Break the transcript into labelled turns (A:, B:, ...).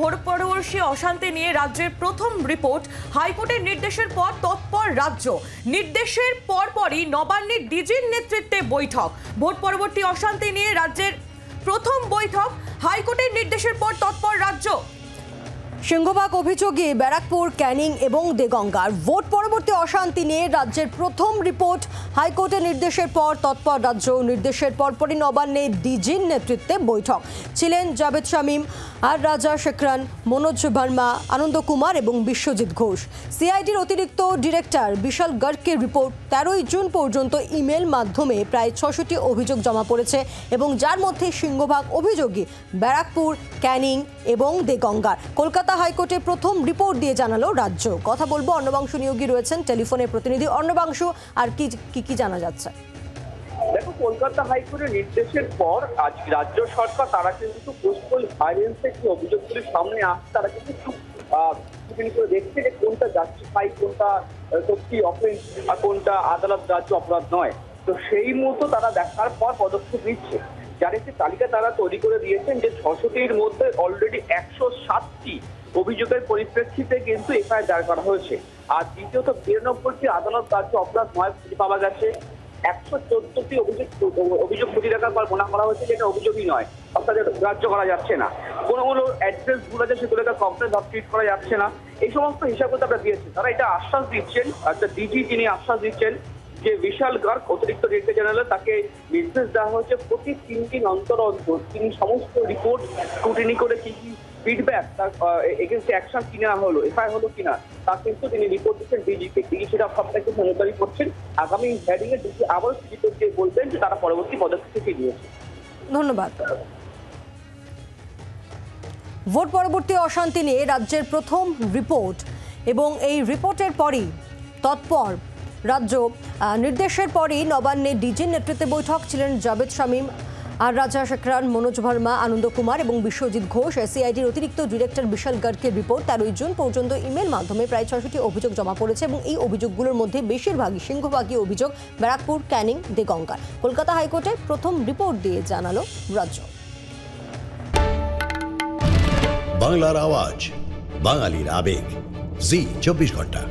A: Vote পরবর্তী অশান্তি নিয়ে রাজ্যের প্রথম রিপোর্ট। হাইকোর্টের নির্দেশের পর তৎপর রাজ্য। নির্দেশের পরপরই নবান্নের ডিজির নেতৃত্বে বৈঠক। ভোট পরবর্তী অশান্তি নিয়ে রাজ্যের প্রথম বৈঠক। হাইকোর্টের নির্দেশের পর তৎপর রাজ্য।
B: সিংহভাগ অভিযোগে ব্যারাকপুর, ক্যানিং এবং দেগঙ্গার ভোট পরবর্তী অশান্তি নিয়ে রাজ্যের প্রথম রিপোর্ট। হাইকোর্টের নির্দেশের পর তৎপর রাজ্য। নির্দেশের পরপরই নবান্নে ডিজির নেতৃত্বে বৈঠক। ছিলেন জাভেদ শামীম, আর রাজা শেখরান, মনোজ ভার্মা, আনন্দ কুমার এবং বিশ্বজিৎ ঘোষ। সিআইডির অতিরিক্ত ডিরেক্টর বিশাল গার্গের রিপোর্ট, 13 জুন পর্যন্ত ইমেল মাধ্যমে প্রায় ৬৬টি অভিযোগ জমা পড়েছে এবং যার মধ্যে সিংহভাগ অভিযোগী ব্যারাকপুর, ক্যানিং এবং দেগঙ্গার। কলকাতা হাইকোর্টে প্রথম রিপোর্ট দিয়ে জানালো রাজ্য। কথা বলবো অর্ণবাংশু নিয়োগী রয়েছেন টেলিফোনে প্রতিনিধি। অর্ণবাংশু, আর কি জানা যাচ্ছে?
C: দেখো, কলকাতা হাইকোর্টের নির্দেশের পর আজ রাজ্য সরকার তারা কিন্তু পোস্টাল ভায়োলেন্সের যে অভিযোগগুলির সামনে আসছে তারা কিন্তু করে দেখছে যে কোনটা জাস্টিফাই, কোনটা সত্যি অফেন্স আর কোনটা আদালত রাজ্য অপরাধ নয়। তো সেই মতো তারা দেখার পর পদক্ষেপ নিচ্ছে। যার একটি তালিকা তারা তৈরি করে দিয়েছেন যে ৬০০টির মধ্যে অলরেডি ১০৭টি অভিযোগের পরিপ্রেক্ষিতে কিন্তু এফআইআর দায়ের করা হয়েছে। আর দ্বিতীয়ত ৯২টি আদালত রাজ্য অপরাধ নয় পাওয়া গেছে। ১১৪টি অভিযোগ খুঁজে দেখার পর মনে করা হয়েছে যে এটা অভিযোগই নয়, অর্থাৎ গ্রাহ্য করা যাচ্ছে না। কোনো অ্যাড্রেস ভুল আছে সেগুলোকে কমপ্লেন ট্রিট করা যাচ্ছে না। এই সমস্ত হিসাবগুলো তারা দিয়েছে। তারা এটা আশ্বাস দিচ্ছেন, একটা ডিজি তিনি আশ্বাস দিচ্ছেন যে বিশাল গার্গ অতিরিক্ত ডিরেক্টর জেনারেল তাকে নির্দেশ দেওয়া হয়েছে প্রতি ৩ দিন অন্তর তিনি সমস্ত রিপোর্ট স্ক্রুটিনি করে কি ফিডব্যাক তার এগেন্সটে অ্যাকশন কি নেওয়া হলো, এফআইআর হলো কিনা, তা কিন্তু তিনি রিপোর্ট দিচ্ছেন ডিজিকে। ডিজি সেটা সবটাকে মনিটরিং করছেন। আগামী হিয়ারিং এ ডিজি আবার ডিজিকে বলবেন যে তারা পরবর্তী পদক্ষেপ নিয়েছে।
B: ধন্যবাদ। ভোট পরবর্তী অশান্তি নিয়ে রাজ্যের প্রথম রিপোর্ট এবং এই রিপোর্টের পরই তৎপর রাজ্য। নির্দেশের পরই নবান্নে ডিজির নেতৃত্বে বৈঠক। ছিলেন জাভেদ শামীম, আর রাজা শেখরান, মনোজ ভার্মা, আনন্দ কুমার এবং বিশ্বজিৎ ঘোষ। সিআইডির অতিরিক্ত ডিরেক্টর বিশাল গার্গের রিপোর্ট, 13 জুন পর্যন্ত ইমেল মাধ্যমে প্রায় ৬৬টি অভিযোগ জমা পড়েছে এবং এই অভিযোগগুলোর মধ্যে বেশিরভাগই সিংহভাগই অভিযোগ ব্যারাকপুর, ক্যানিং, দেগঙ্গার। কলকাতা হাইকোর্টে প্রথম রিপোর্ট দিয়ে জানালো রাজ্য।
D: বাংলার আওয়াজ, বাঙালির আবেগ, জি ২৪ ঘন্টা।